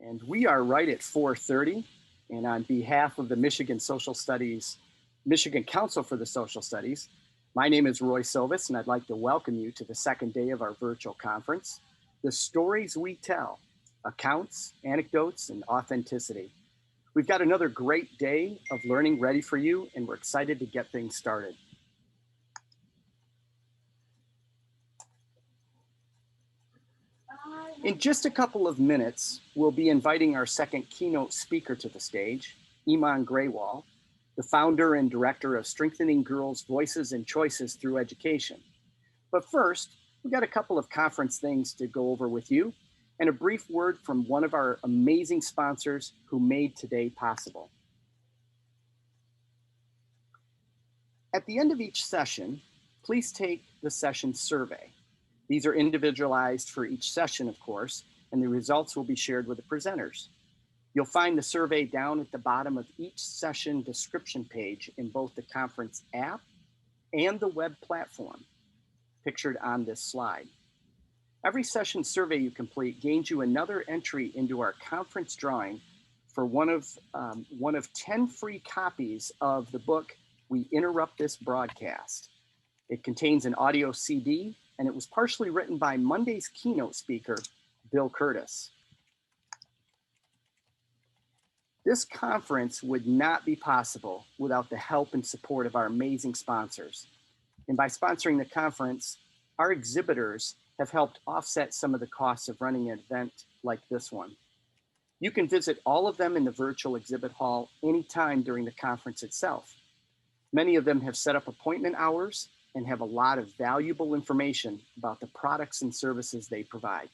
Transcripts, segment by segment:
And we are right at 4:30. And on behalf of the Michigan Council for the Social Studies, my name is Roy Silvis, and I'd like to welcome you to the second day of our virtual conference, The Stories We Tell, Accounts, Anecdotes, and Authenticity. We've got another great day of learning ready for you, and we're excited to get things started. In just a couple of minutes, we'll be inviting our second keynote speaker to the stage, Iman Graywal, the founder and director of Strengthening Girls' Voices and Choices Through Education. But first, we've got a couple of conference things to go over with you and a brief word from one of our amazing sponsors who made today possible. At the end of each session, please take the session survey. These are individualized for each session, of course, and the results will be shared with the presenters. You'll find the survey down at the bottom of each session description page in both the conference app and the web platform, pictured on this slide. Every session survey you complete gains you another entry into our conference drawing for one of 10 free copies of the book, We Interrupt This Broadcast. It contains an audio CD, and it was partially written by Monday's keynote speaker, Bill Curtis. This conference would not be possible without the help and support of our amazing sponsors. And by sponsoring the conference, our exhibitors have helped offset some of the costs of running an event like this one. You can visit all of them in the virtual exhibit hall anytime during the conference itself. Many of them have set up appointment hours and have a lot of valuable information about the products and services they provide.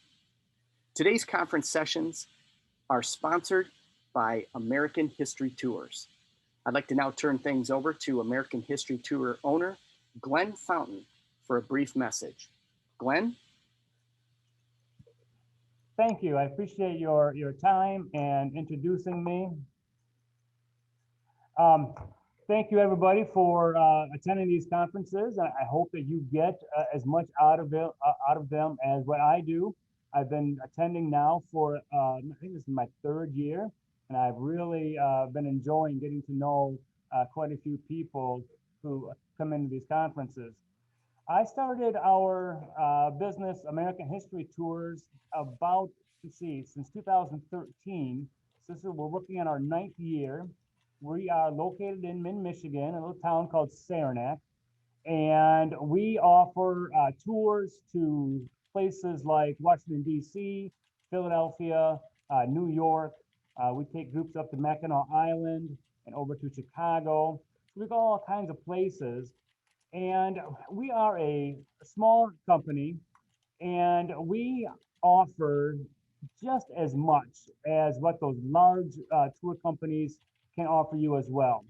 Today's conference sessions are sponsored by American History Tours. I'd like to now turn things over to American History Tour owner, Glenn Fountain, for a brief message. Glenn? Thank you. I appreciate your time and introducing me. Thank you, everybody, for attending these conferences. I hope that you get as much out of them as what I do. I've been attending now for, I think this is my third year, and I've really been enjoying getting to know quite a few people who come into these conferences. I started our business, American History Tours, about, since 2013. So we're working on our 9th year. We are located in Michigan, a little town called Saranac, and we offer tours to places like Washington, D.C., Philadelphia, New York. We take groups up to Mackinac Island and over to Chicago. So we go all kinds of places. And we are a small company, and we offer just as much as what those large tour companies can offer you as well.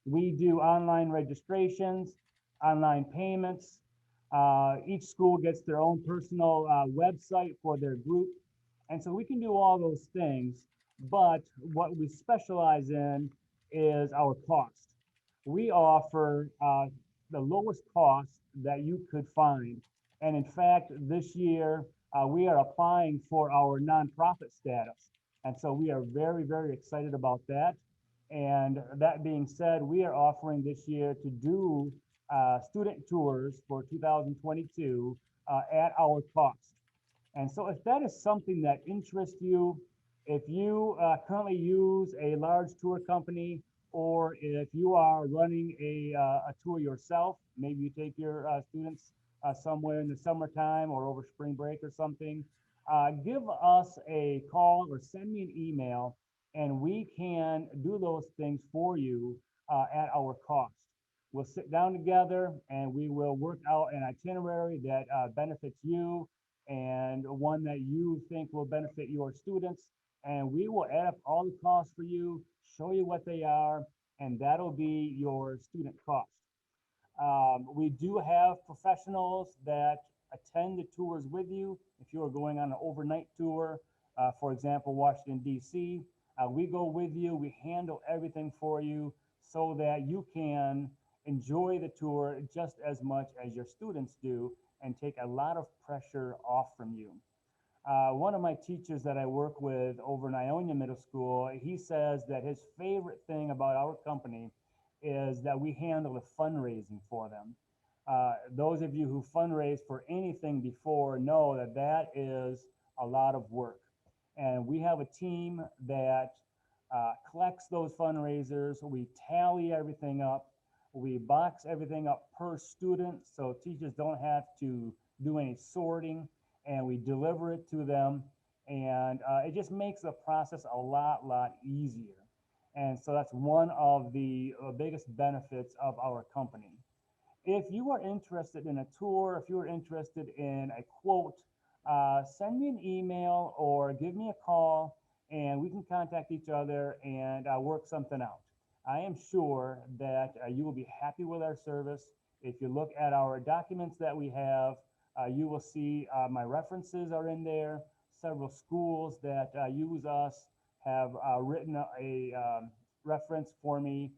We do online registrations, online payments. Each school gets their own personal website for their group. And so we can do all those things, but what we specialize in is our cost. We offer the lowest cost that you could find. And in fact, this year, we are applying for our nonprofit status. And so we are very, very excited about that. And that being said, we are offering this year to do student tours for 2022 at our cost. And so if that is something that interests you, if you currently use a large tour company, or if you are running a tour yourself, maybe you take your students somewhere in the summertime or over spring break or something, give us a call or send me an email, and we can do those things for you at our cost. We'll sit down together and we will work out an itinerary that benefits you and one that you think will benefit your students. And we will add up all the costs for you, show you what they are, and that'll be your student cost. We do have professionals that attend the tours with you. If you are going on an overnight tour, for example, Washington, D.C., we go with you, we handle everything for you so that you can enjoy the tour just as much as your students do and take a lot of pressure off from you. One of my teachers that I work with over in Ionia Middle School, he says that his favorite thing about our company is that we handle the fundraising for them. Those of you who fundraise for anything before know that that is a lot of work. And we have a team that collects those fundraisers. We tally everything up. We box everything up per student so teachers don't have to do any sorting, and we deliver it to them. And it just makes the process a lot easier. And so that's one of the biggest benefits of our company. If you are interested in a tour, if you're interested in a quote, send me an email or give me a call, and we can contact each other and work something out. I am sure that you will be happy with our service. If you look at our documents that we have, you will see my references are in there. Several schools that use us have written a reference for me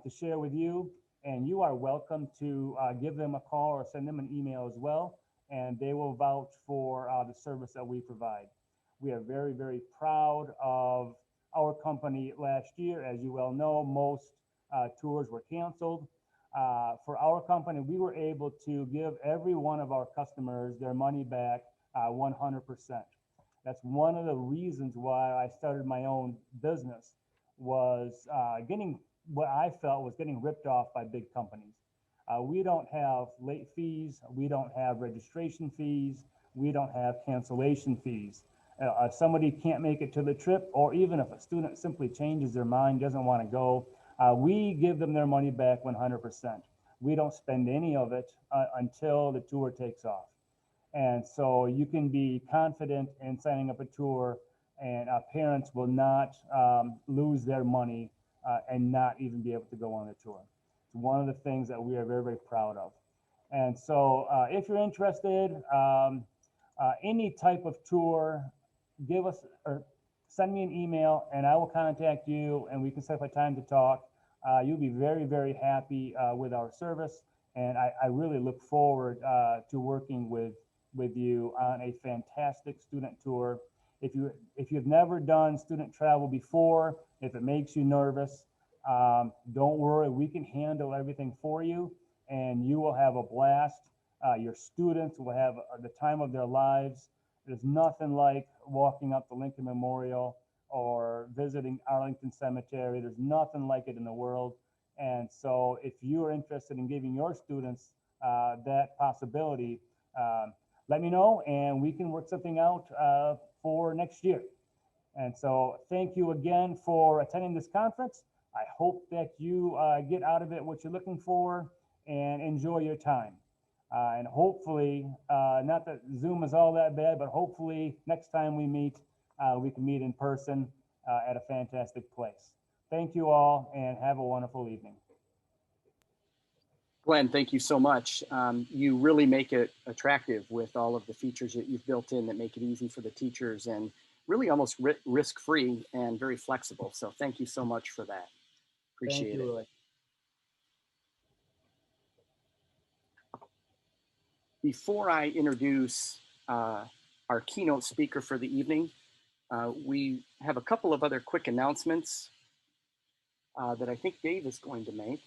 to share with you, and you are welcome to give them a call or send them an email as well, and they will vouch for the service that we provide. We are very proud of our company. Last year, as you well know, most tours were canceled. For our company, we were able to give every one of our customers their money back 100%. That's one of the reasons why I started my own business, was getting what I felt was getting ripped off by big companies. We don't have late fees. We don't have registration fees. We don't have cancellation fees. If somebody can't make it to the trip, or even if a student simply changes their mind, doesn't want to go, we give them their money back 100%. We don't spend any of it until the tour takes off. And so you can be confident in signing up a tour, and parents will not lose their money and not even be able to go on the tour. It's one of the things that we are very proud of. And so if you're interested, any type of tour, give us or send me an email and I will contact you and we can set up a time to talk. You'll be very happy with our service. And I really look forward to working with you on a fantastic student tour. If you've never done student travel before, if it makes you nervous, don't worry, we can handle everything for you and you will have a blast. Your students will have the time of their lives. There's nothing like walking up the Lincoln Memorial or visiting Arlington Cemetery. There's nothing like it in the world. And so if you are interested in giving your students that possibility, let me know and we can work something out for next year. And so thank you again for attending this conference. I hope that you get out of it what you're looking for and enjoy your time. And hopefully, not that Zoom is all that bad, but hopefully next time we meet, we can meet in person at a fantastic place. Thank you all and have a wonderful evening. Glenn, thank you so much. You really make it attractive with all of the features that you've built in that make it easy for the teachers and really almost risk-free and very flexible. So thank you so much for that. Appreciate it. Roy. Before I introduce our keynote speaker for the evening, we have a couple of other quick announcements that I think Dave is going to make.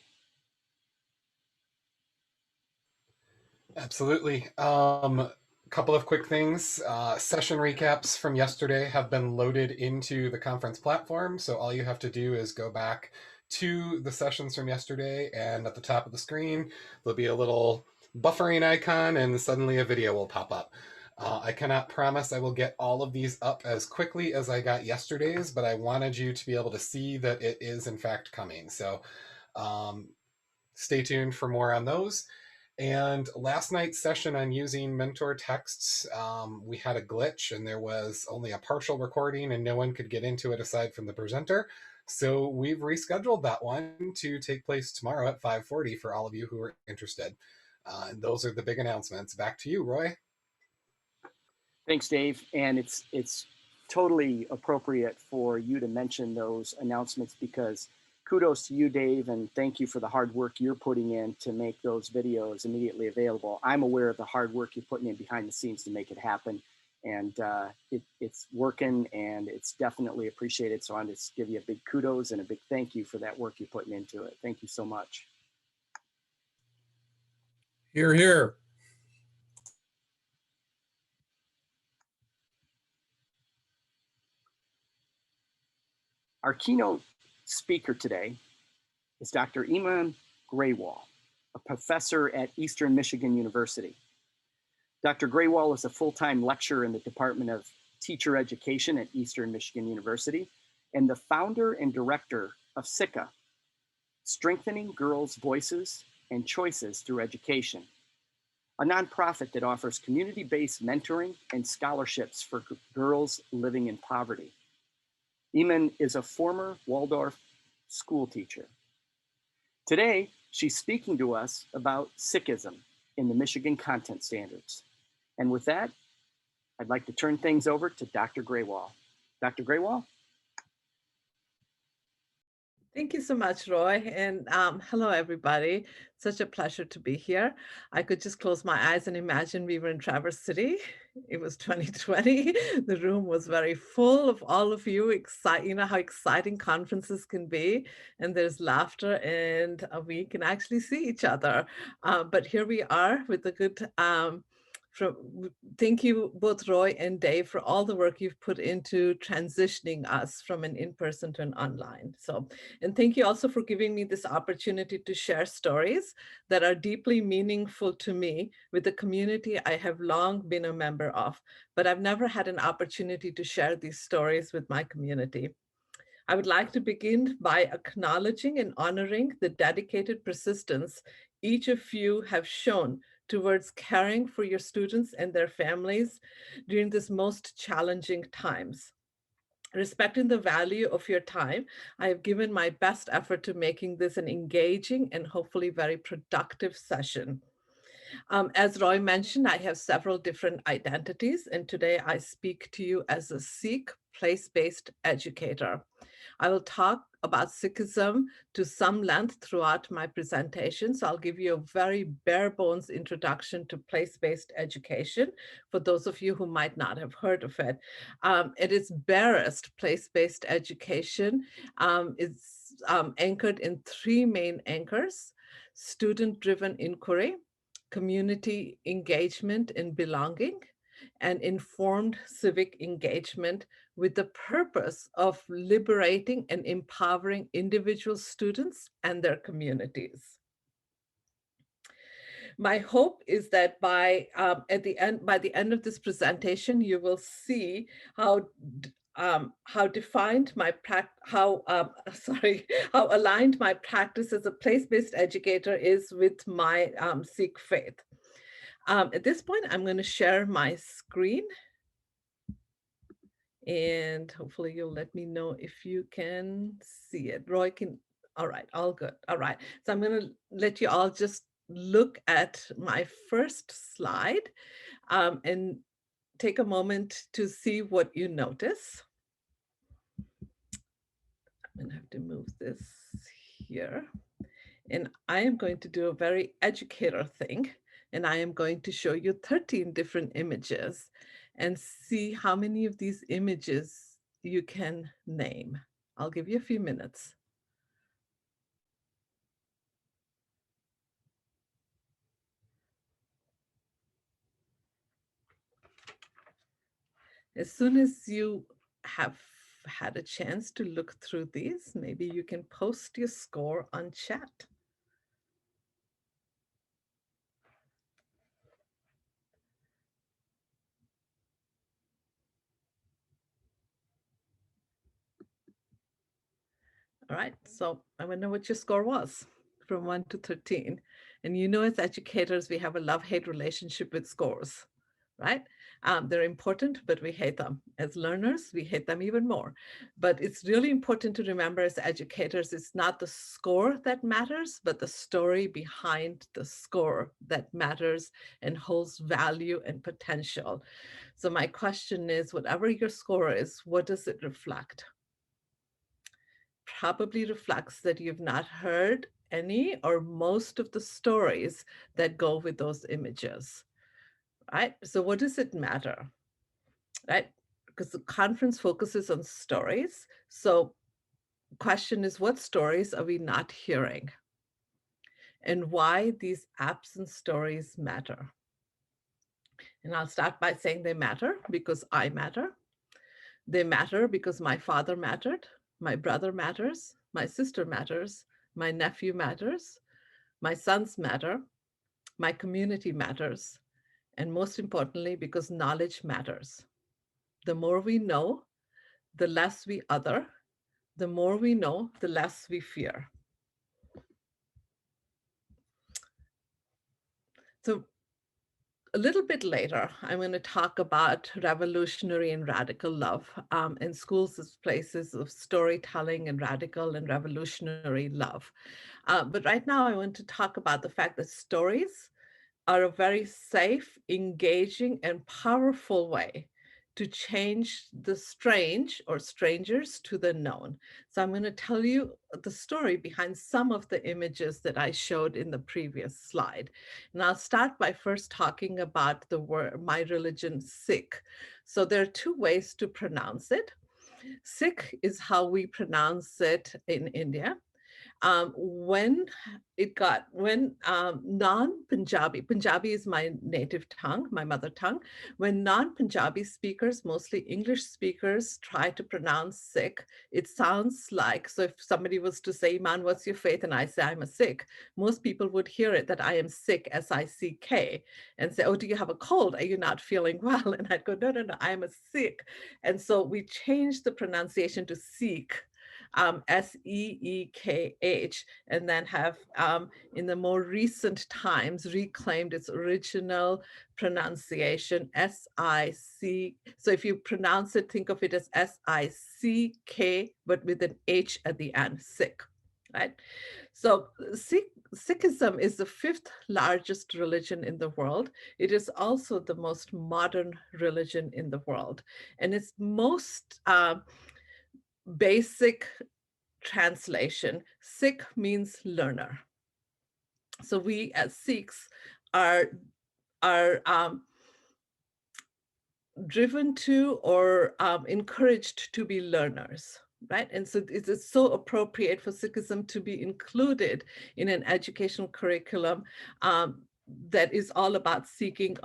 Absolutely. Couple of quick things. Session recaps from yesterday have been loaded into the conference platform. So all you have to do is go back to the sessions from yesterday, and at the top of the screen, there'll be a little buffering icon and suddenly a video will pop up. I cannot promise I will get all of these up as quickly as I got yesterday's, but I wanted you to be able to see that it is in fact coming. So stay tuned for more on those. And last night's session on using mentor texts, we had a glitch and there was only a partial recording and no one could get into it aside from the presenter. So we've rescheduled that one to take place tomorrow at 5:40 for all of you who are interested. And those are the big announcements. Back to you, Roy. Thanks, Dave. And it's totally appropriate for you to mention those announcements because kudos to you, Dave, and thank you for the hard work you're putting in to make those videos immediately available. I'm aware of the hard work you're putting in behind the scenes to make it happen, And it's working, and it's definitely appreciated. So I want to give you a big kudos and a big thank you for that work you're putting into it. Thank you so much. Hear, hear. Our keynote speaker today is Dr. Iman Graywall, a professor at Eastern Michigan University. Dr. Graywall is a full-time lecturer in the Department of Teacher Education at Eastern Michigan University and the founder and director of SICA, Strengthening Girls' Voices and Choices Through Education, a nonprofit that offers community-based mentoring and scholarships for girls living in poverty. Iman is a former Waldorf school teacher. Today, she's speaking to us about Sikhism in the Michigan Content Standards. And with that, I'd like to turn things over to Dr. Graywall. Dr. Graywall? Thank you so much, Roy. And hello, everybody. Such a pleasure to be here. I could just close my eyes and imagine we were in Traverse City. It was 2020. The room was very full of all of you. You know how exciting conferences can be. And there's laughter, and we can actually see each other. But here we are with a good thank you both Roy and Dave for all the work you've put into transitioning us from an in-person to an online. And thank you also for giving me this opportunity to share stories that are deeply meaningful to me with the community I have long been a member of, but I've never had an opportunity to share these stories with my community. I would like to begin by acknowledging and honoring the dedicated persistence each of you have shown towards caring for your students and their families during this most challenging times. Respecting the value of your time, I have given my best effort to making this an engaging and hopefully very productive session. As Roy mentioned, I have several different identities, and today I speak to you as a Sikh place-based educator. I will talk about Sikhism to some length throughout my presentation, so I'll give you a very bare bones introduction to place-based education for those of you who might not have heard of it. At its barest, place-based education is anchored in three main anchors: student-driven inquiry, community engagement and belonging, and informed civic engagement, with the purpose of liberating and empowering individual students and their communities. My hope is that by the end of this presentation, you will see how aligned my practice as a place-based educator is with my Sikh faith. At this point, I'm going to share my screen, and hopefully you'll let me know if you can see it. Roy can, all right, all good. All right, so I'm going to let you all just look at my first slide and take a moment to see what you notice. I'm going to have to move this here. And I am going to do a very educator thing, and I am going to show you 13 different images and see how many of these images you can name. I'll give you a few minutes. As soon as you have had a chance to look through these, maybe you can post your score on chat. All right, so I want to know what your score was from 1 to 13. And you know, as educators, we have a love-hate relationship with scores, right? They're important, but we hate them. As learners, we hate them even more. But it's really important to remember as educators, it's not the score that matters, but the story behind the score that matters and holds value and potential. So my question is, whatever your score is, what does it reflect? Probably reflects that you've not heard any or most of the stories that go with those images, right? So what does it matter? right? Because the conference focuses on stories. So question is, what stories are we not hearing? And why these absent stories matter. And I'll start by saying they matter because I matter. They matter because my father mattered, my brother matters, my sister matters, my nephew matters, my sons matter, my community matters, and most importantly, because knowledge matters. The more we know, the less we other. The more we know, the less we fear. So a little bit later, I'm going to talk about revolutionary and radical love in schools as places of storytelling and radical and revolutionary love. But right now, I want to talk about the fact that stories are a very safe, engaging, and powerful way to change the strange or strangers to the known. So I'm going to tell you the story behind some of the images that I showed in the previous slide. And I'll start by first talking about the word, my religion, Sikh. So there are two ways to pronounce it. Sikh is how we pronounce it in India. When non-Punjabi, Punjabi is my native tongue, my mother tongue, when non-Punjabi speakers, mostly English speakers, try to pronounce Sikh, it sounds like, so if somebody was to say, Iman, what's your faith? And I say, I'm a Sikh, most people would hear it that I am sick, S-I-C-K, and say, oh, do you have a cold? Are you not feeling well? And I'd go, no, no, no, I am a Sikh. And so we changed the pronunciation to Sikh, Seekh, and then have in the more recent times reclaimed its original pronunciation, S-I-C. So if you pronounce it, think of it as S-I-C-K, but with an H at the end, Sikh, right? So Sikhism is the fifth largest religion in the world. It is also the most modern religion in the world. And its most basic translation, Sikh means learner. So we as Sikhs are driven to or encouraged to be learners, right? And so it's so appropriate for Sikhism to be included in an educational curriculum that is all about seeking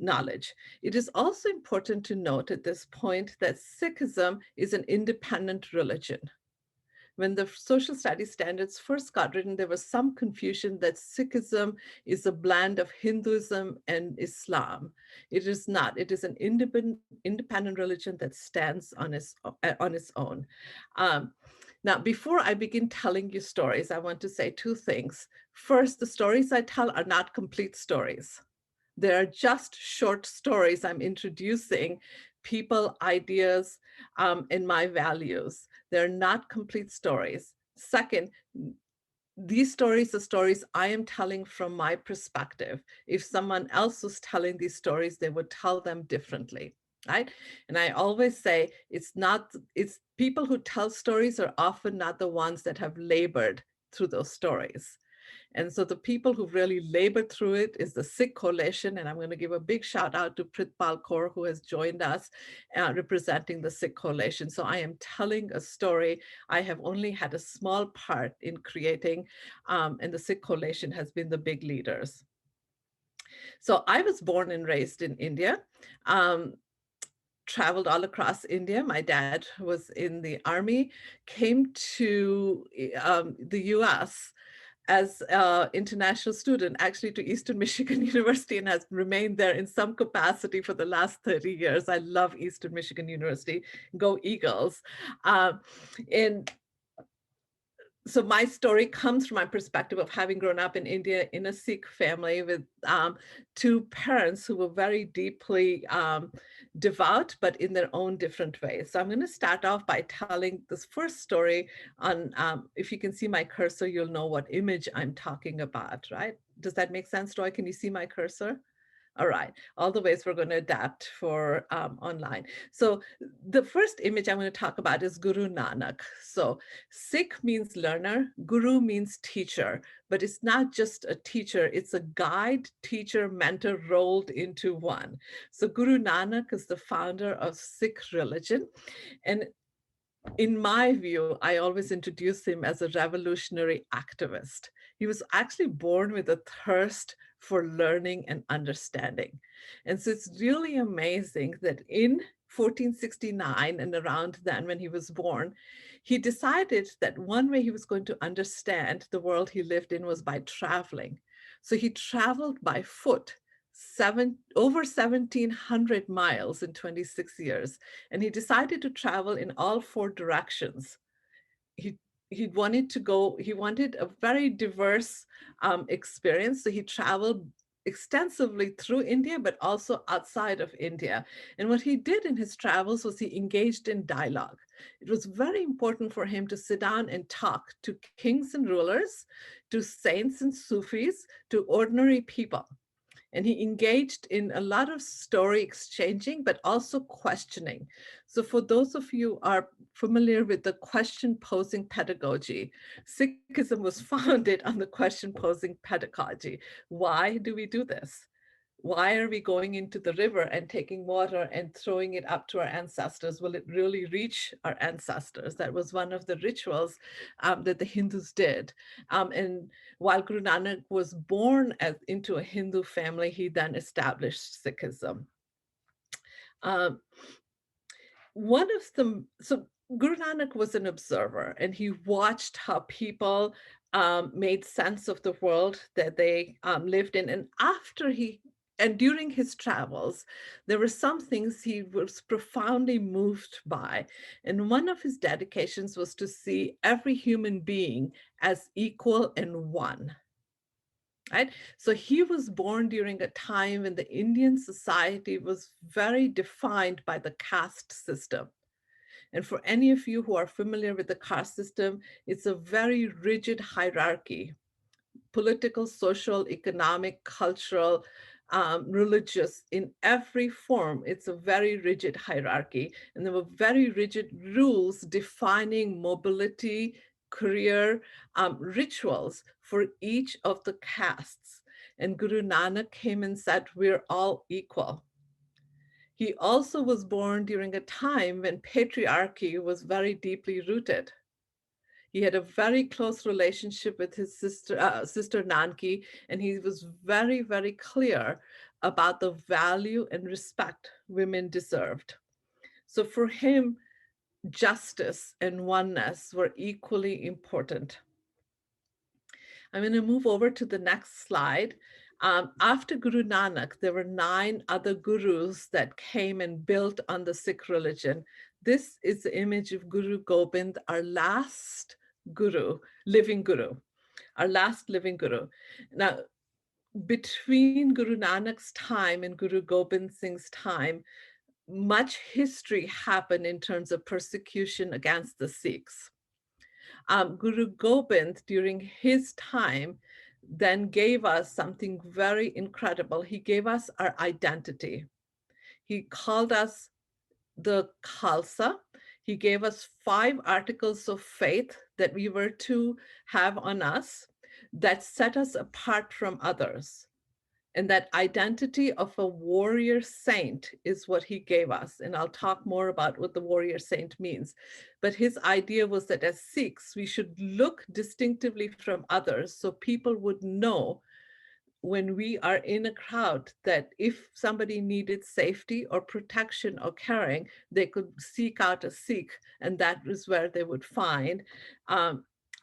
knowledge. It is also important to note at this point that Sikhism is an independent religion. When the social studies standards first got written, there was some confusion that Sikhism is a blend of Hinduism and Islam. It is not. It is an independent religion that stands on its own. Now, before I begin telling you stories, I want to say two things. First, the stories I tell are not complete stories. They're just short stories I'm introducing people, ideas, and my values. They're not complete stories. Second, these stories are stories I am telling from my perspective. If someone else was telling these stories, they would tell them differently, right? And I always say it's people who tell stories are often not the ones that have labored through those stories. And so the people who've really labored through it is the Sikh Coalition. And I'm going to give a big shout out to Pritpal Kaur, who has joined us representing the Sikh Coalition. So I am telling a story. I have only had a small part in creating, and the Sikh Coalition has been the big leaders. So I was born and raised in India. Traveled all across India. My dad was in the army, came to the US as an international student, actually to Eastern Michigan University, and has remained there in some capacity for the last 30 years. I love Eastern Michigan University. Go Eagles. And so my story comes from my perspective of having grown up in India in a Sikh family with two parents who were very deeply devout, but in their own different ways. So I'm going to start off by telling this first story on, if you can see my cursor, you'll know what image I'm talking about, right? Does that make sense, Roy? Can you see my cursor? All right, all the ways we're going to adapt for online. So the first image I'm going to talk about is Guru Nanak. So Sikh means learner, Guru means teacher, but it's not just a teacher, it's a guide, teacher, mentor rolled into one. So Guru Nanak is the founder of Sikh religion. And in my view, I always introduce him as a revolutionary activist. He was actually born with a thirst for learning and understanding. And so it's really amazing that in 1469 and around then when he was born, he decided that one way he was going to understand the world he lived in was by traveling. So he traveled by foot over 1,700 miles in 26 years. And he decided to travel in all four directions. He wanted a very diverse experience. So he traveled extensively through India, but also outside of India. And what he did in his travels was he engaged in dialogue. It was very important for him to sit down and talk to kings and rulers, to saints and Sufis, to ordinary people. And he engaged in a lot of story exchanging, but also questioning. So for those of you who are familiar with the question posing pedagogy, Sikhism was founded on the question posing pedagogy. Why do we do this? Why are we going into the river and taking water and throwing it up to our ancestors? Will it really reach our ancestors? That was one of the rituals that the Hindus did. And while Guru Nanak was born into a Hindu family, he then established Sikhism. So Guru Nanak was an observer, and he watched how people made sense of the world that they lived in. And during his travels, there were some things he was profoundly moved by. And one of his dedications was to see every human being as equal and one. Right? So he was born during a time when the Indian society was very defined by the caste system. And for any of you who are familiar with the caste system, it's a very rigid hierarchy, political, social, economic, cultural, religious, in every form. It's a very rigid hierarchy. And there were very rigid rules defining mobility, career, rituals for each of the castes. And Guru Nanak came and said, we're all equal. He also was born during a time when patriarchy was very deeply rooted. He had a very close relationship with his sister Nanki, and he was very, very clear about the value and respect women deserved. So for him, justice and oneness were equally important. I'm going to move over to the next slide. After Guru Nanak, there were 9 other gurus that came and built on the Sikh religion. This is the image of Guru Gobind, our last guru, living guru, our last living guru. Now, between Guru Nanak's time and Guru Gobind Singh's time, much history happened in terms of persecution against the Sikhs. Guru Gobind, during his time, then gave us something very incredible. He gave us our identity. He called us the Khalsa. He gave us 5 articles of faith that we were to have on us that set us apart from others. And that identity of a warrior saint is what he gave us. And I'll talk more about what the warrior saint means. But his idea was that as Sikhs, we should look distinctively from others so people would know when we are in a crowd that if somebody needed safety or protection or caring, they could seek out a Sikh, and that is where they would find,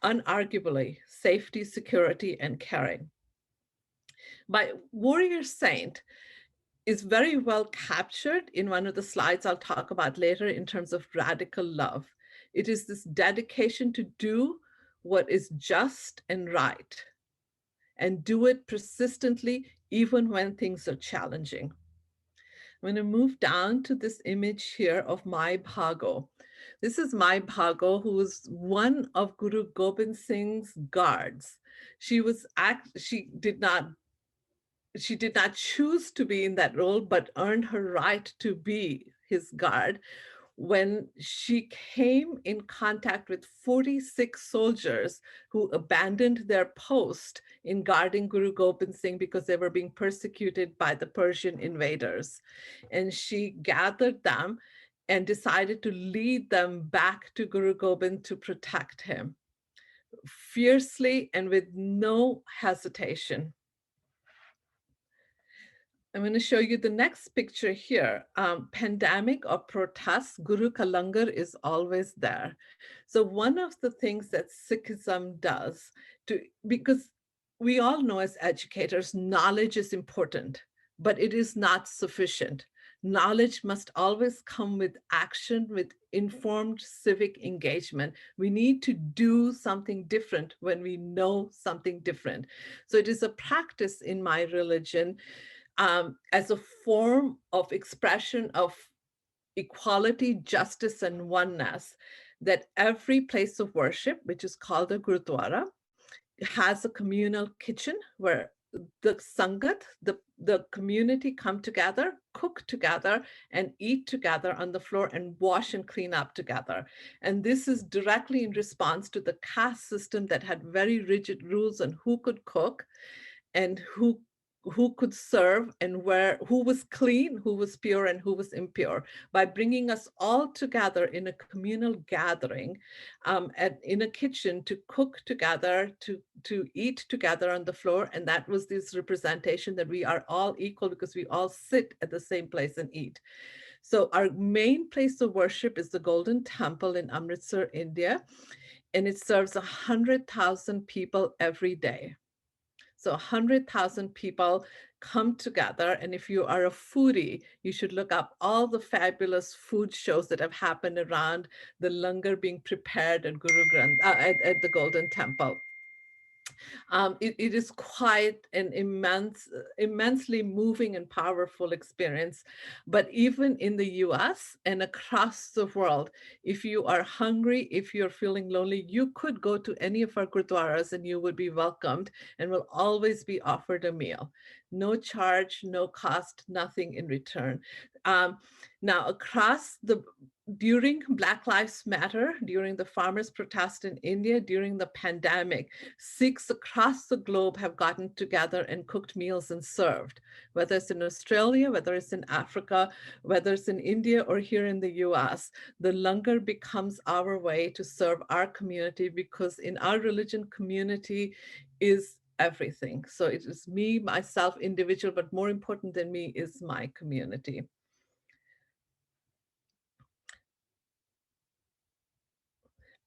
unarguably, safety, security, and caring. My warrior saint is very well captured in one of the slides I'll talk about later in terms of radical love. It is this dedication to do what is just and right, and do it persistently, even when things are challenging. I'm going to move down to this image here of Mai Bhago. This is Mai Bhago, who was one of Guru Gobind Singh's guards. She she did not choose to be in that role, but earned her right to be his guard when she came in contact with 46 soldiers who abandoned their post in guarding Guru Gobind Singh because they were being persecuted by the Persian invaders. And she gathered them and decided to lead them back to Guru Gobind to protect him, fiercely and with no hesitation. I'm going to show you the next picture here. Pandemic or protests, Guru Ka Langar is always there. So one of the things that Sikhism does, because we all know as educators, knowledge is important, but it is not sufficient. Knowledge must always come with action, with informed civic engagement. We need to do something different when we know something different. So it is a practice in my religion as a form of expression of equality, justice, and oneness, that every place of worship, which is called a Gurdwara, has a communal kitchen where the Sangat, the community come together, cook together, and eat together on the floor and wash and clean up together. And this is directly in response to the caste system that had very rigid rules on who could cook and who could serve, and who was clean, who was pure, and who was impure. By bringing us all together in a communal gathering, in a kitchen, to cook together, to eat together on the floor. And that was this representation that we are all equal because we all sit at the same place and eat. So our main place of worship is the Golden Temple in Amritsar, India, and it serves 100,000 people every day. So 100,000 people come together. And if you are a foodie, you should look up all the fabulous food shows that have happened around the langar being prepared at Guru Granth, at the Golden Temple. It is quite an immensely moving and powerful experience. But even in the US and across the world, if you are hungry, if you're feeling lonely, you could go to any of our Gurdwaras and you would be welcomed and will always be offered a meal. No charge, no cost, nothing in return. Now, during Black Lives Matter, during the farmers' protest in India, during the pandemic, Sikhs across the globe have gotten together and cooked meals and served, whether it's in Australia, whether it's in Africa, whether it's in India or here in the US. The langar becomes our way to serve our community, because in our religion, community is everything. So it is me, myself, individual, but more important than me is my community.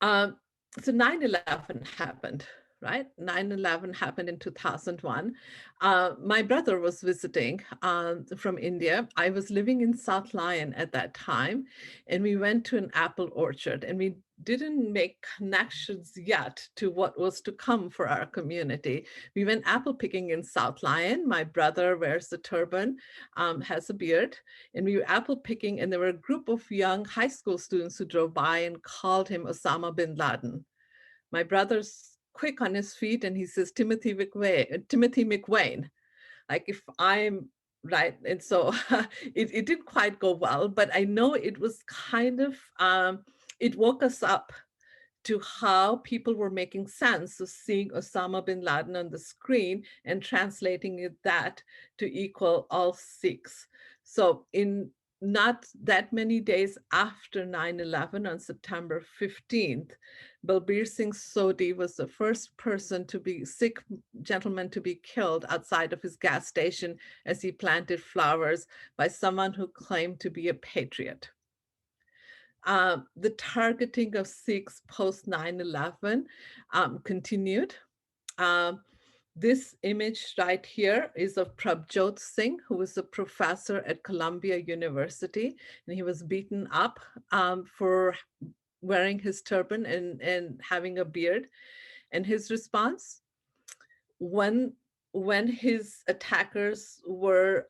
So 9/11 happened, right? 9/11 happened in 2001. My brother was visiting from India. I was living in South Lyon at that time, and we went to an apple orchard, and we didn't make connections yet to what was to come for our community. We went apple picking in South Lyon. My brother wears the turban, has a beard, and we were apple picking, and there were a group of young high school students who drove by and called him Osama bin Laden. My brother's quick on his feet, and he says, Timothy McWayne, like if I'm right. And so it didn't quite go well, but I know it was kind of, it woke us up to how people were making sense of seeing Osama bin Laden on the screen and translating that to equal all Sikhs. So in not that many days after 9/11, on September 15th, Balbir Singh Sodhi was the first person to be, Sikh gentleman to be killed outside of his gas station as he planted flowers by someone who claimed to be a patriot. The targeting of Sikhs post 9/11 continued. This image right here is of Prabjot Singh, who was a professor at Columbia University, and he was beaten up for wearing his turban and having a beard. And his response, when his attackers were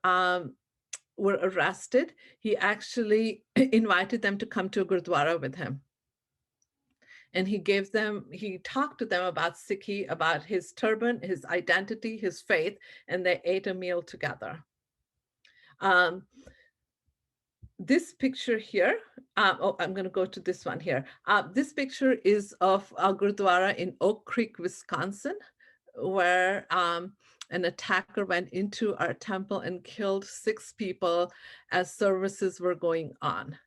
arrested, he actually invited them to come to a Gurdwara with him. And he talked to them about Sikhi, about his turban, his identity, his faith, and they ate a meal together. This picture here, I'm going to go to this one here. This picture is of a Gurdwara in Oak Creek, Wisconsin, where an attacker went into our temple and killed 6 people as services were going on.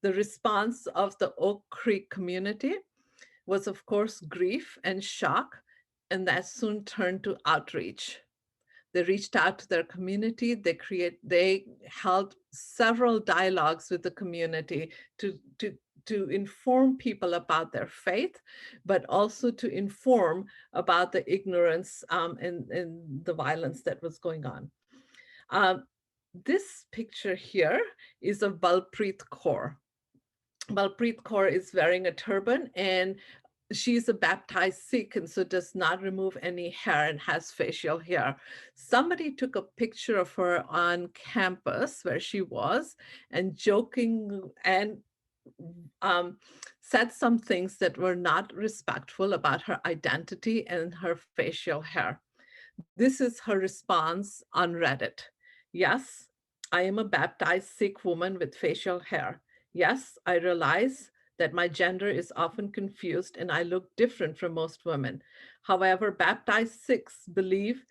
The response of the Oak Creek community was, of course, grief and shock, and that soon turned to outreach. They reached out to their community. They held several dialogues with the community to inform people about their faith, but also to inform about the ignorance and the violence that was going on. This picture here is of Balpreet Kaur. Balpreet Kaur is wearing a turban, and she's a baptized Sikh, and so does not remove any hair and has facial hair. Somebody took a picture of her on campus where she was, and joking and said some things that were not respectful about her identity and her facial hair. This is her response on Reddit. Yes, I am a baptized Sikh woman with facial hair. Yes, I realize that my gender is often confused and I look different from most women. However, baptized Sikhs believe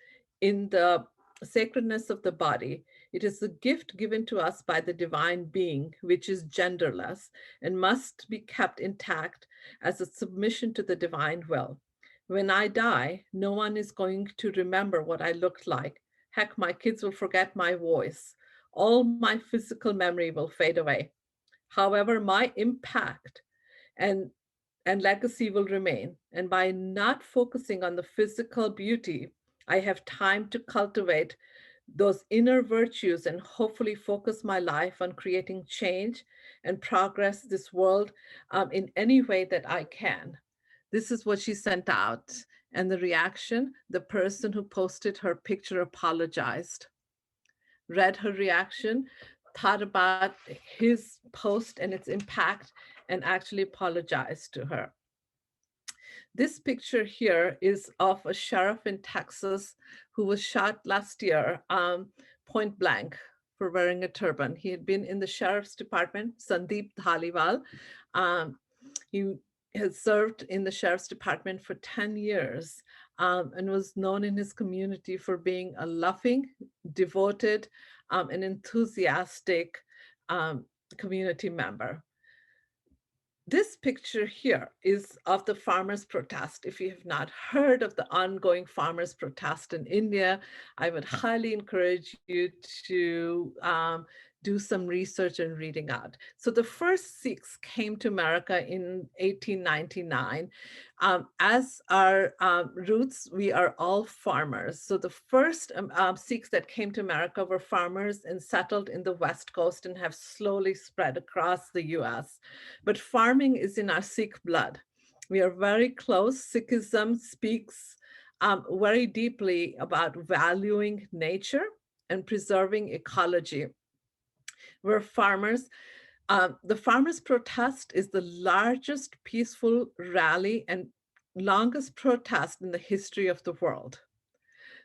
in the sacredness of the body. It is a gift given to us by the divine being, which is genderless and must be kept intact as a submission to the divine will. When I die, no one is going to remember what I looked like. Heck, my kids will forget my voice. All my physical memory will fade away. However, my impact and legacy will remain. And by not focusing on the physical beauty, I have time to cultivate those inner virtues and hopefully focus my life on creating change and progress this world in any way that I can. This is what she sent out. And the reaction, the person who posted her picture apologized, read her reaction, thought about his post and its impact, and actually apologized to her. This picture here is of a sheriff in Texas who was shot last year, point blank, for wearing a turban. He had been in the sheriff's department, Sandeep Dhaliwal. He has served in the sheriff's department for 10 years and was known in his community for being a loving, devoted, and enthusiastic community member. This picture here is of the farmers' protest. If you have not heard of the ongoing farmers' protest in India, I would highly encourage you to do some research and reading out. So the first Sikhs came to America in 1899. As our roots, we are all farmers. So the first Sikhs that came to America were farmers and settled in the West Coast and have slowly spread across the US. But farming is in our Sikh blood. We are very close. Sikhism speaks very deeply about valuing nature and preserving ecology. We're farmers. The farmers' protest is the largest peaceful rally and longest protest in the history of the world.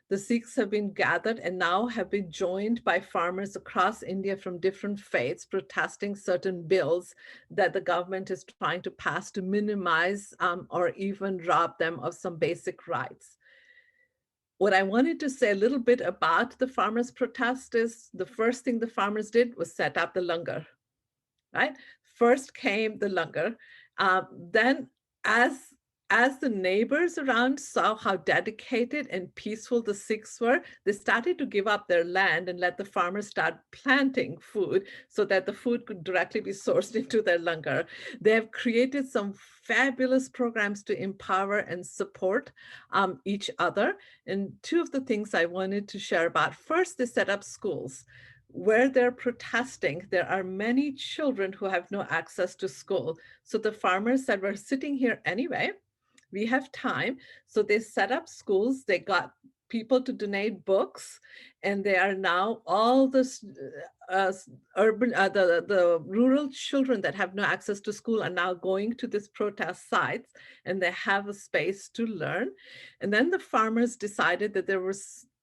The Sikhs have been gathered and now have been joined by farmers across India from different faiths protesting certain bills that the government is trying to pass to minimize or even rob them of some basic rights. What I wanted to say a little bit about the farmers' protest is the first thing the farmers did was set up the langar, right? First came the langar. Then as the neighbors around saw how dedicated and peaceful the Sikhs were, they started to give up their land and let the farmers start planting food so that the food could directly be sourced into their langar. They have created some fabulous programs to empower and support each other. And two of the things I wanted to share about, first, they set up schools. Where they're protesting, there are many children who have no access to school. So the farmers said, we're sitting here anyway. We have time. So they set up schools. They got people to donate books, and they are now all this urban, the rural children that have no access to school are now going to these protest sites, and they have a space to learn. And then the farmers decided that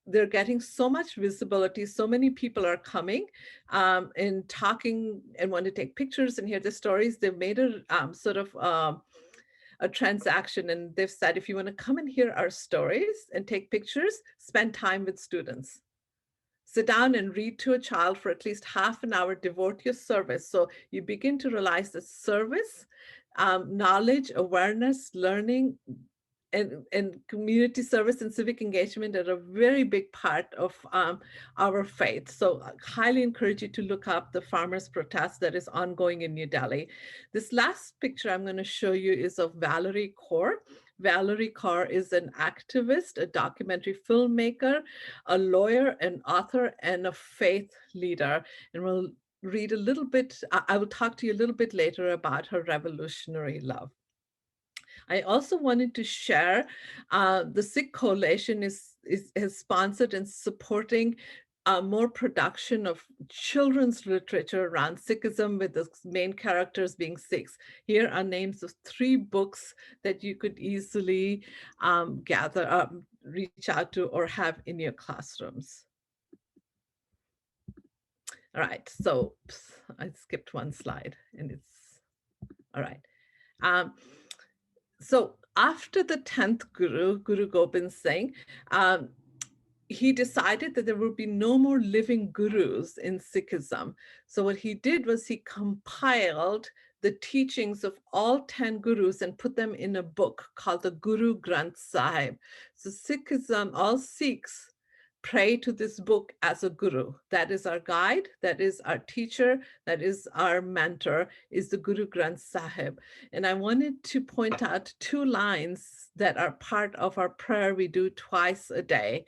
they're getting so much visibility, so many people are coming and talking and want to take pictures and hear the stories. They've made a a transaction, and they've said, if you want to come and hear our stories and take pictures, spend time with students. Sit down and read to a child for at least half an hour, devote your service. So you begin to realize that service, knowledge, awareness, learning, and community service and civic engagement are a very big part of our faith. So I highly encourage you to look up the farmers' protest that is ongoing in New Delhi. This last picture I'm going to show you is of Valerie Carr. Valerie Carr is an activist, a documentary filmmaker, a lawyer, an author, and a faith leader. And we'll read a little bit, I will talk to you a little bit later about her revolutionary love. I also wanted to share the Sikh Coalition has sponsored and supporting more production of children's literature around Sikhism, with the main characters being Sikhs. Here are names of 3 books that you could easily gather, reach out to, or have in your classrooms. All right, so I skipped one slide, and it's all right. So after the 10th Guru, Guru Gobind Singh, he decided that there would be no more living gurus in Sikhism. So what he did was he compiled the teachings of all 10 gurus and put them in a book called the Guru Granth Sahib. So Sikhism, all Sikhs pray to this book as a guru. That is our guide, that is our teacher, that is our mentor, is the Guru Granth Sahib. And I wanted to point out 2 lines that are part of our prayer we do twice a day.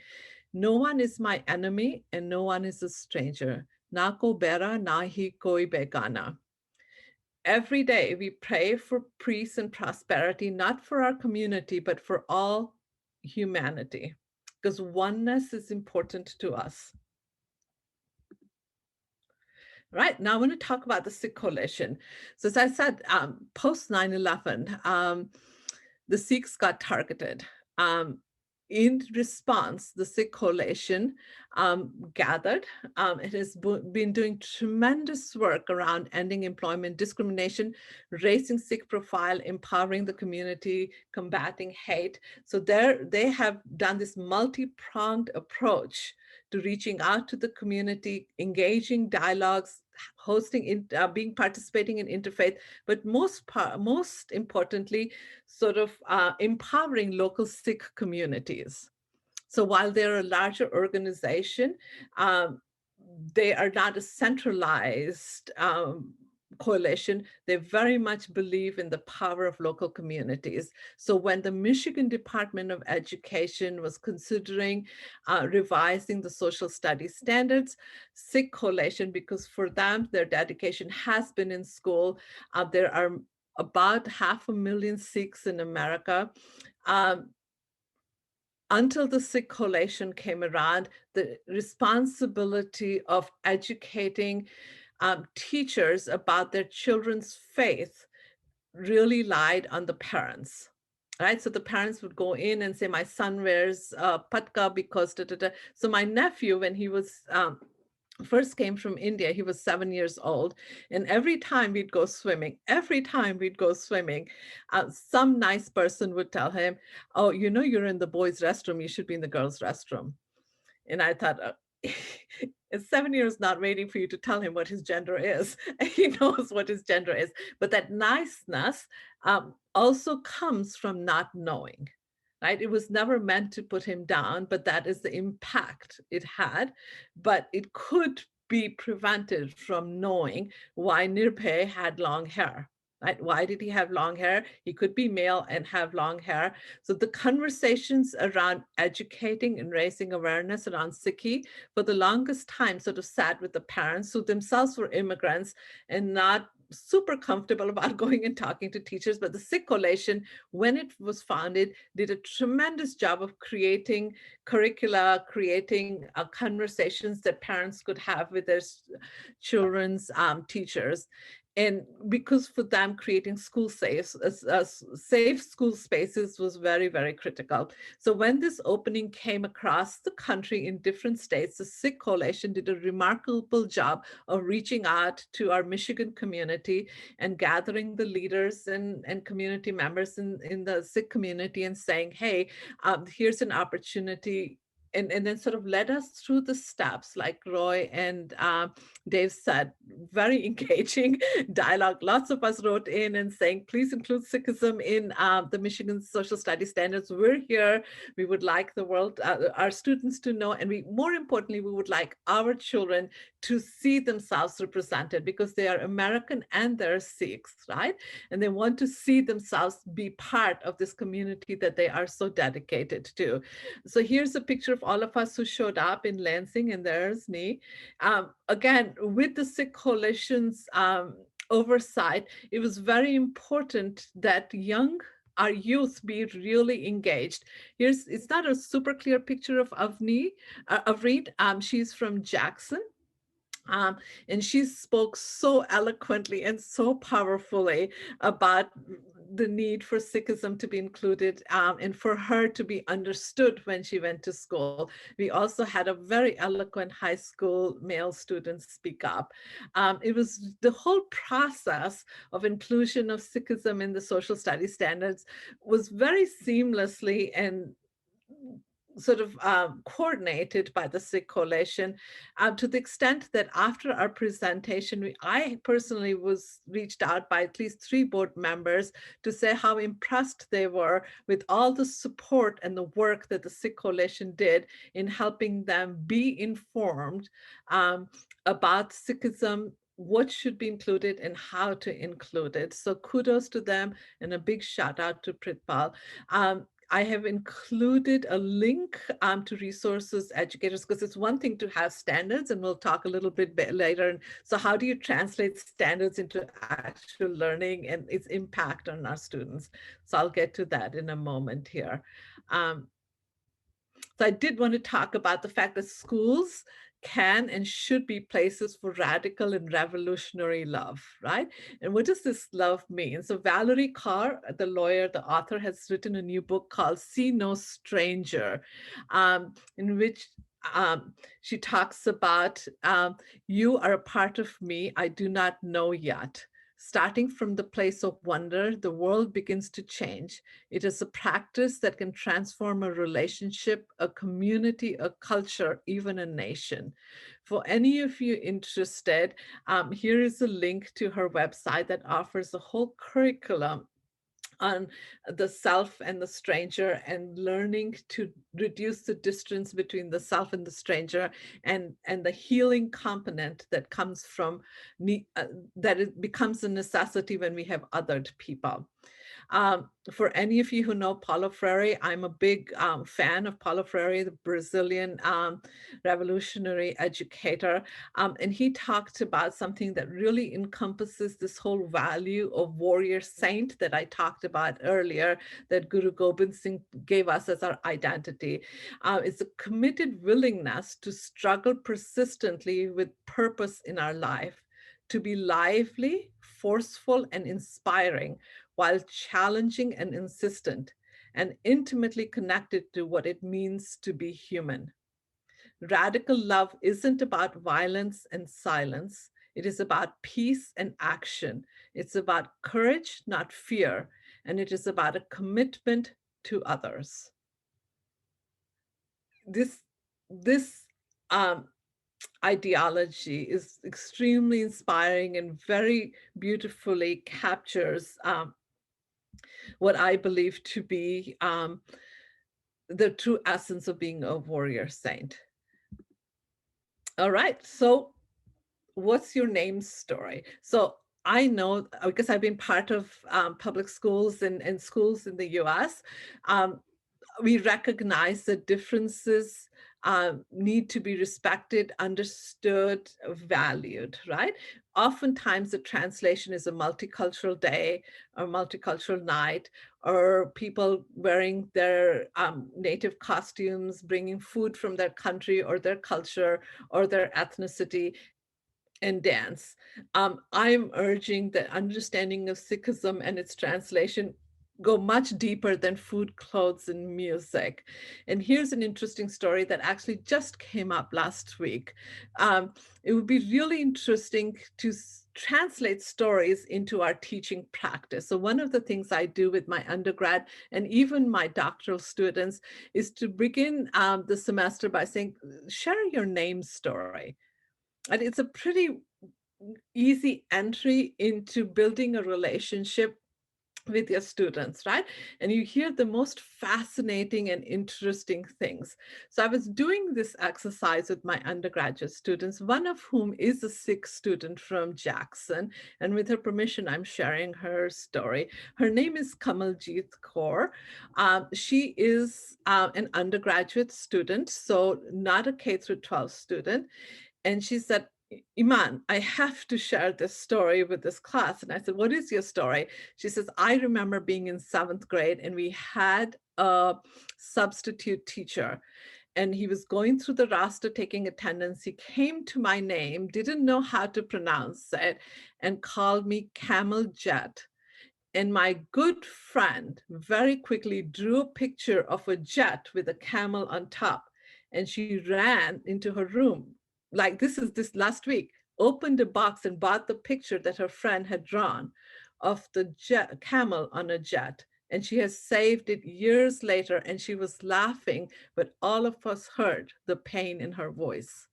No one is my enemy and no one is a stranger. Na ko bera, na hi koi begana. Every day we pray for peace and prosperity, not for our community, but for all humanity, because oneness is important to us. Right, now I want to talk about the Sikh Coalition. So as I said, post 9/11, the Sikhs got targeted. In response, the Sikh Coalition gathered. It has been doing tremendous work around ending employment discrimination, raising Sikh profile, empowering the community, combating hate. So they have done this multi-pronged approach to reaching out to the community, engaging dialogues, hosting, participating in interfaith, but most importantly, sort of empowering local Sikh communities. So while they're a larger organization, they are not a centralized coalition. They very much believe in the power of local communities. So when the Michigan Department of Education was considering revising the social studies standards, Sikh Coalition, because for them, their dedication has been in school. There are about 500,000 Sikhs in America. Until the Sikh Coalition came around, the responsibility of educating teachers about their children's faith really lied on the parents. Right, so the parents would go in and say, my son wears patka because da, da, da. So my nephew, when he was first came from India, he was 7 years old. And every time we'd go swimming, some nice person would tell him, oh, you know, you're in the boys' restroom, you should be in the girls' restroom. And I thought, a 7-year-old not waiting for you to tell him what his gender is. He knows what his gender is. But that niceness also comes from not knowing. Right? It was never meant to put him down, but that is the impact it had. But it could be prevented from knowing why Nirbhay had long hair. Right? Why did he have long hair? He could be male and have long hair. So the conversations around educating and raising awareness around Sikhi for the longest time sort of sat with the parents who themselves were immigrants and not super comfortable about going and talking to teachers, but the Sikh Coalition, when it was founded, did a tremendous job of creating curricula, creating conversations that parents could have with their children's teachers. And because for them, creating school safe school spaces was very, very critical. So when this opening came across the country in different states, the Sikh Coalition did a remarkable job of reaching out to our Michigan community and gathering the leaders and community members in the Sikh community and saying, hey, here's an opportunity. And then sort of led us through the steps, like Roy and Dave said, very engaging dialogue. Lots of us wrote in and saying, please include Sikhism in the Michigan Social Studies Standards. We're here. We would like the world, our students to know, and more importantly, we would like our children to see themselves represented, because they are American and they're Sikhs, right? And they want to see themselves be part of this community that they are so dedicated to. So here's a picture of all of us who showed up in Lansing, and there's me. Again, with the Sikh Coalition's oversight, it was very important that our youth be really engaged. It's not a super clear picture of Avreed. She's from Jackson. And she spoke so eloquently and so powerfully about the need for Sikhism to be included and for her to be understood when she went to school. We also had a very eloquent high school male student speak up. It was the whole process of inclusion of Sikhism in the social studies standards was very seamlessly and sort of coordinated by the Sikh Coalition, to the extent that after our presentation, I personally was reached out by at least 3 board members to say how impressed they were with all the support and the work that the Sikh Coalition did in helping them be informed about Sikhism, what should be included and how to include it. So kudos to them, and a big shout out to Pritpal. I have included a link to resources, educators, because it's one thing to have standards, and we'll talk a little bit later. So how do you translate standards into actual learning and its impact on our students? So I'll get to that in a moment here. So I did want to talk about the fact that schools can and should be places for radical and revolutionary love, right? And what does this love mean? So Valerie Carr, the lawyer, the author, has written a new book called See No Stranger, in which she talks about, you are a part of me I do not know yet. Starting from the place of wonder, the world begins to change. It is a practice that can transform a relationship, a community, a culture, even a nation. For any of you interested, here is a link to her website that offers a whole curriculum on the self and the stranger, and learning to reduce the distance between the self and the stranger, and the healing component that comes from that it becomes a necessity when we have othered people. For any of you who know Paulo Freire, I'm a big fan of Paulo Freire, the Brazilian revolutionary educator. And he talked about something that really encompasses this whole value of warrior saint that I talked about earlier, that Guru Gobind Singh gave us as our identity. It's a committed willingness to struggle persistently with purpose in our life, to be lively, forceful, and inspiring, while challenging and insistent, and intimately connected to what it means to be human. Radical love isn't about violence and silence. It is about peace and action. It's about courage, not fear, and it is about a commitment to others. This ideology is extremely inspiring and very beautifully captures what I believe to be the true essence of being a warrior saint. All right, so what's your name story? So I know, because I've been part of public schools and schools in the US, we recognize that differences need to be respected, understood, valued, right? oftentimes the translation is a multicultural day or multicultural night, or people wearing their native costumes, bringing food from their country or their culture or their ethnicity, and dance. I'm urging that understanding of Sikhism and its translation go much deeper than food, clothes, and music. And here's an interesting story that actually just came up last week. It would be really interesting to translate stories into our teaching practice. So one of the things I do with my undergrad and even my doctoral students is to begin the semester by saying, share your name story. And it's a pretty easy entry into building a relationship with your students, right? And you hear the most fascinating and interesting things. So I was doing this exercise with my undergraduate students, one of whom is a Sikh student from Jackson. And with her permission, I'm sharing her story. Her name is Kamaljeet Kaur. She is an undergraduate student, so not a K through 12 student. And she said, Iman, I have to share this story with this class. And I said, what is your story? She says, I remember being in 7th grade and we had a substitute teacher and he was going through the roster taking attendance. He came to my name, didn't know how to pronounce it, and called me Camel Jet. And my good friend very quickly drew a picture of a jet with a camel on top. And she ran into her room, like this last week, opened a box and bought the picture that her friend had drawn of the camel on a jet. And she has saved it years later, and she was laughing, but all of us heard the pain in her voice.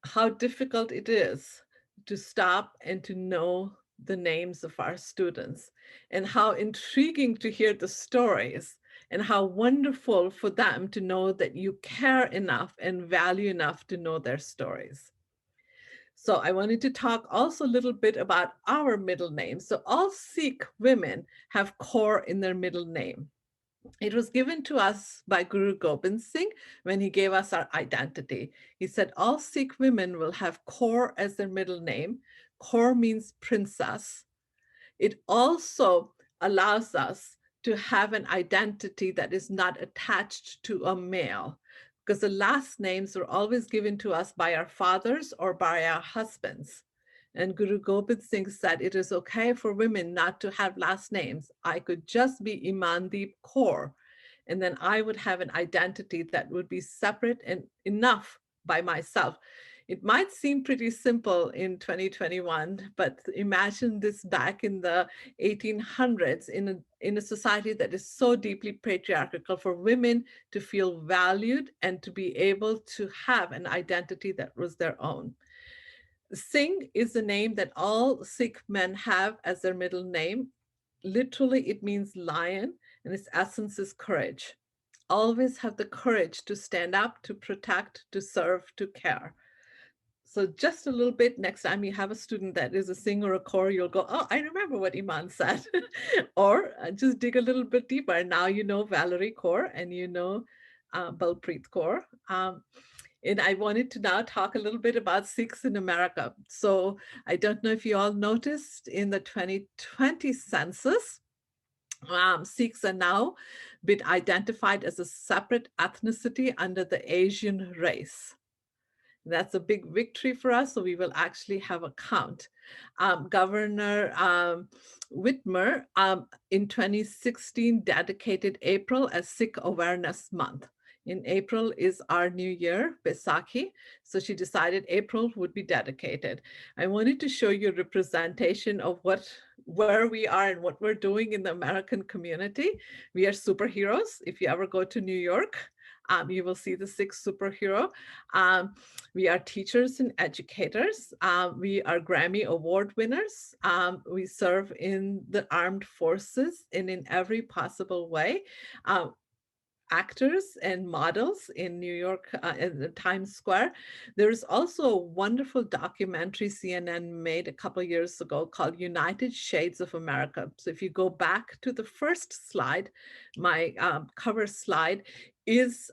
How difficult it is to stop and to know the names of our students, and how intriguing to hear the stories, and how wonderful for them to know that you care enough and value enough to know their stories. So I wanted to talk also a little bit about our middle names. So all Sikh women have Kaur in their middle name. It was given to us by Guru Gobind Singh when he gave us our identity. He said, all Sikh women will have Kaur as their middle name. Kaur means princess. It also allows us to have an identity that is not attached to a male, because the last names were always given to us by our fathers or by our husbands. And Guru Gobind Singh said, it is okay for women not to have last names. I could just be Imandeep Kaur, and then I would have an identity that would be separate and enough by myself. It might seem pretty simple in 2021, but imagine this back in the 1800s in a society that is so deeply patriarchal, for women to feel valued and to be able to have an identity that was their own. Singh is the name that all Sikh men have as their middle name. Literally, it means lion, and its essence is courage. Always have the courage to stand up, to protect, to serve, to care. So just a little bit, next time you have a student that is a Singh or a Kaur, you'll go, oh, I remember what Iman said. Or just dig a little bit deeper. Now you know Valerie Carr and you know Balpreet Kaur. And I wanted to now talk a little bit about Sikhs in America. So I don't know if you all noticed in the 2020 census, Sikhs are now been identified as a separate ethnicity under the Asian race. That's a big victory for us. So we will actually have a count. Governor Whitmer in 2016 dedicated April as Sikh Awareness Month. In April is our new year, Baisakhi. So she decided April would be dedicated. I wanted to show you a representation of where we are and what we're doing in the American community. We are superheroes. If you ever go to New York, you will see the Sikh superhero. We are teachers and educators. We are Grammy Award winners. We serve in the armed forces and in every possible way. Actors and models in New York, in the Times Square. There's also a wonderful documentary CNN made a couple of years ago called United Shades of America. So if you go back to the first slide, my cover slide is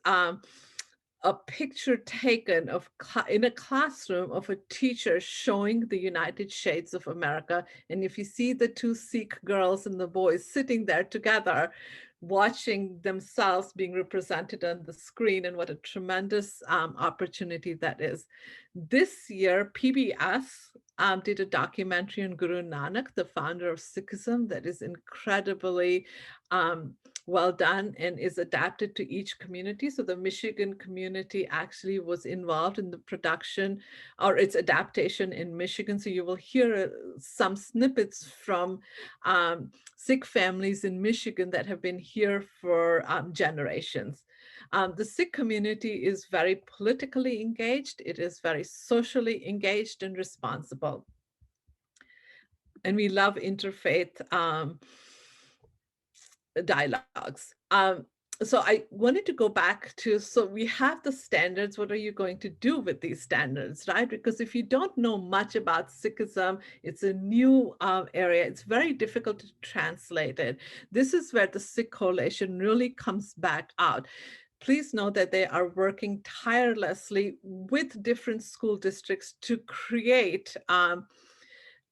a picture taken of in a classroom of a teacher showing the United Shades of America. And if you see the two Sikh girls and the boys sitting there together, watching themselves being represented on the screen, and what a tremendous opportunity that is. This year, PBS did a documentary on Guru Nanak, the founder of Sikhism, that is incredibly well done and is adapted to each community. So the Michigan community actually was involved in the production or its adaptation in Michigan. So you will hear some snippets from Sikh families in Michigan that have been here for generations. The Sikh community is very politically engaged. It is very socially engaged and responsible. And we love interfaith dialogues. So I wanted to go back to, so we have the standards. What are you going to do with these standards, right? Because if you don't know much about Sikhism, it's a new area. It's very difficult to translate it. This is where the Sikh Coalition really comes back out. Please know that they are working tirelessly with different school districts to create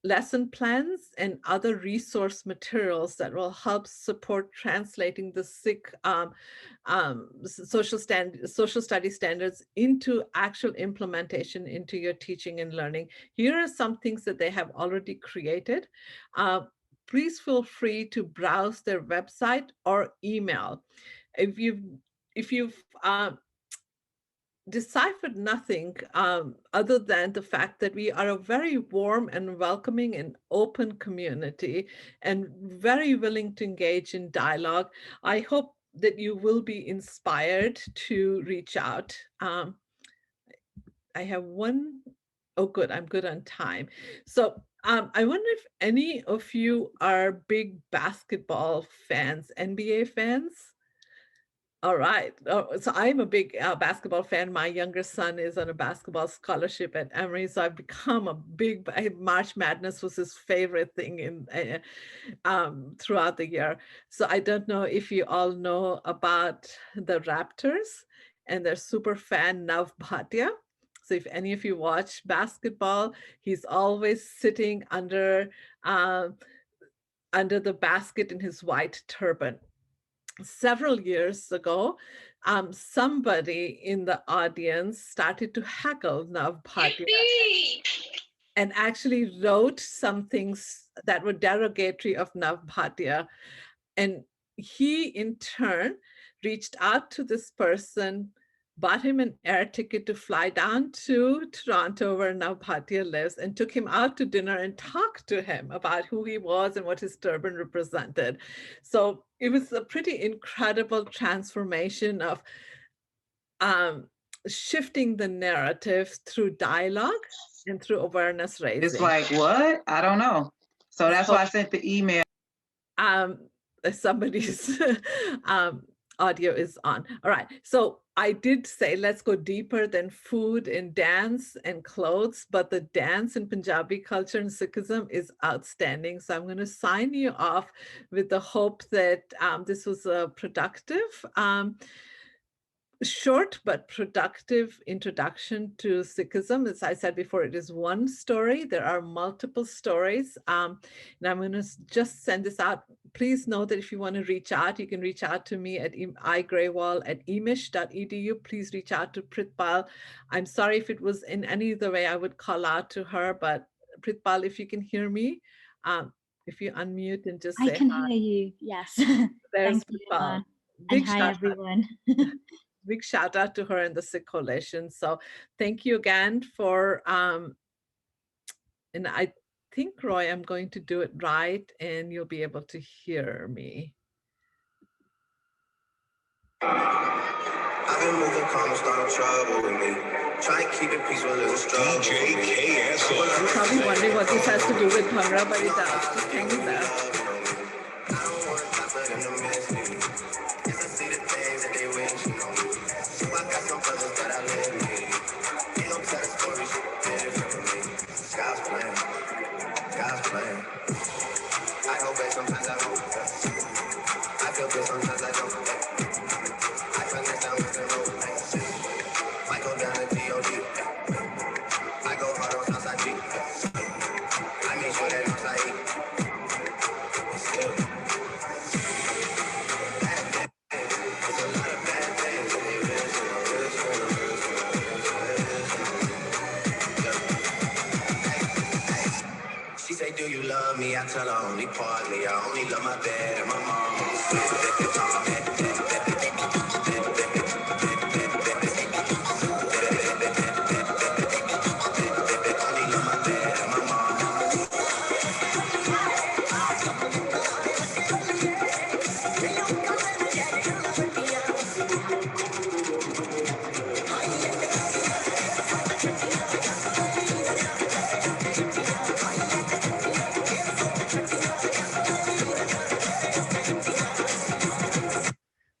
lesson plans and other resource materials that will help support translating the Sikh social study standards into actual implementation into your teaching and learning. Here are some things that they have already created. Please feel free to browse their website or email. If you've deciphered nothing other than the fact that we are a very warm and welcoming and open community and very willing to engage in dialogue, I hope that you will be inspired to reach out. I have one, oh good, I'm good on time. So I wonder if any of you are big basketball fans, NBA fans? All right. So I'm a big basketball fan. My younger son is on a basketball scholarship at Emory. So I've become a big, March Madness was his favorite thing in throughout the year. So I don't know if you all know about the Raptors and their super fan Nav Bhatia. So if any of you watch basketball, he's always sitting under the basket in his white turban. Several years ago, somebody in the audience started to heckle Nav Bhatia and actually wrote some things that were derogatory of Nav Bhatia. And he, in turn, reached out to this person, bought him an air ticket to fly down to Toronto, where Nav Bhatia lives, and took him out to dinner and talked to him about who he was and what his turban represented. So it was a pretty incredible transformation of shifting the narrative through dialogue and through awareness raising. It's like, what? I don't know. So that's why I sent the email. Somebody's audio is on. All right. So I did say, let's go deeper than food and dance and clothes, but the dance in Punjabi culture and Sikhism is outstanding. So I'm going to sign you off with the hope that this was a productive, short but productive introduction to Sikhism. As I said before, it is one story. There are multiple stories. And I'm going to just send this out. Please know that if you want to reach out, you can reach out to me at igraywall@emish.edu. Please reach out to Pritpal. I'm sorry if it was in any other way I would call out to her, but Pritpal, if you can hear me, if you unmute and just say I can hi. hear you, yes. There's Thank you, Pritpal. and hi, everyone. Big shout out to her and the Sikh Coalition. So thank you again for, and I think, Roy, I'm going to do it right and you'll be able to hear me. I've been moving calm and starting trouble with me. Try and keep it peaceful as a struggle. You're probably wondering what this has to do with Bhangra, but it does. Just hang in there. I don't want to talk for them to miss me. Yes, I see the things that they wish, you know. So I got some brothers that I live with. They don't tell the stories different from me. God's plan. God's plan. I go back sometimes I won't. I feel good sometimes I don't. I feel next time with the road. me. I only love my dad and my mom.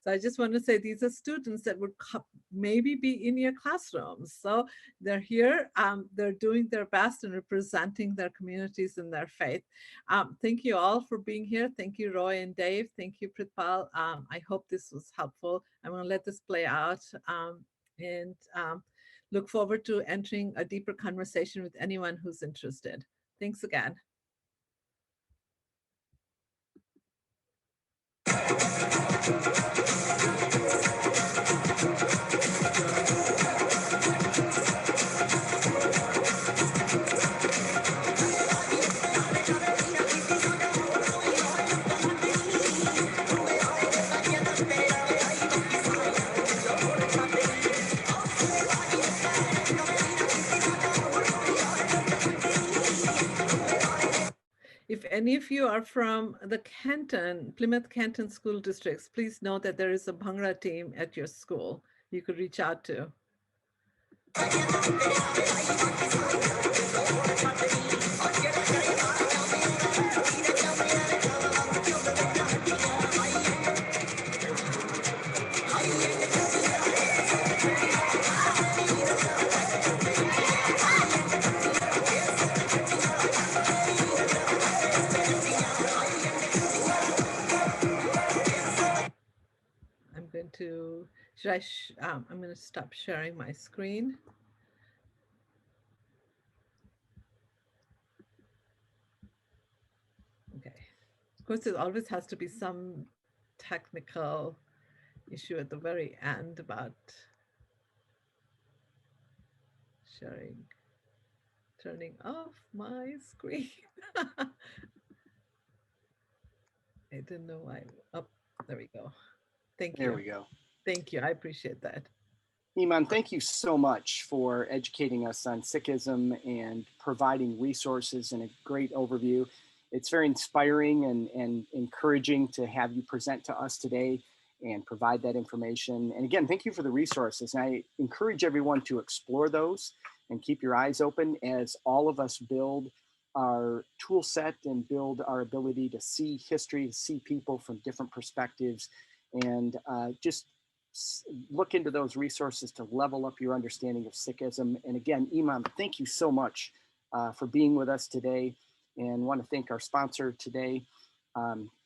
So I just want to say these are students that would maybe be in your classrooms. So they're here, they're doing their best and representing their communities and their faith. Thank you all for being here. Thank you, Roy and Dave. Thank you, Prithpal. I hope this was helpful. I'm going to let this play out and look forward to entering a deeper conversation with anyone who's interested. Thanks again. If any of you are from the Plymouth Canton school districts, please know that there is a Bhangra team at your school you could reach out to. I'm going to stop sharing my screen. Okay. Of course, there always has to be some technical issue at the very end about turning off my screen. I didn't know why. Oh, there we go. Thank you. There we go. Thank you. I appreciate that. Iman, thank you so much for educating us on Sikhism and providing resources and a great overview. It's very inspiring and encouraging to have you present to us today and provide that information. And again, thank you for the resources. And I encourage everyone to explore those and keep your eyes open as all of us build our tool set and build our ability to see history, to see people from different perspectives, and just look into those resources to level up your understanding of Sikhism. And again, Iman, thank you so much for being with us today. And want to thank our sponsor today,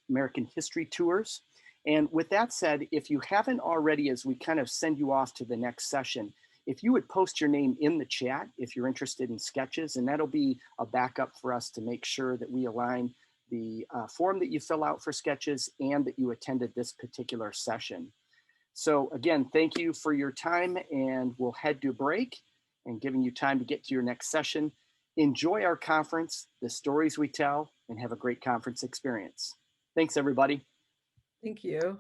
American History Tours. And with that said, if you haven't already, as we kind of send you off to the next session, if you would post your name in the chat if you're interested in sketches, and that'll be a backup for us to make sure that we align the form that you fill out for sketches and that you attended this particular session. So again, thank you for your time, and we'll head to break and giving you time to get to your next session. Enjoy our conference, the stories we tell, and have a great conference experience. Thanks, everybody. Thank you.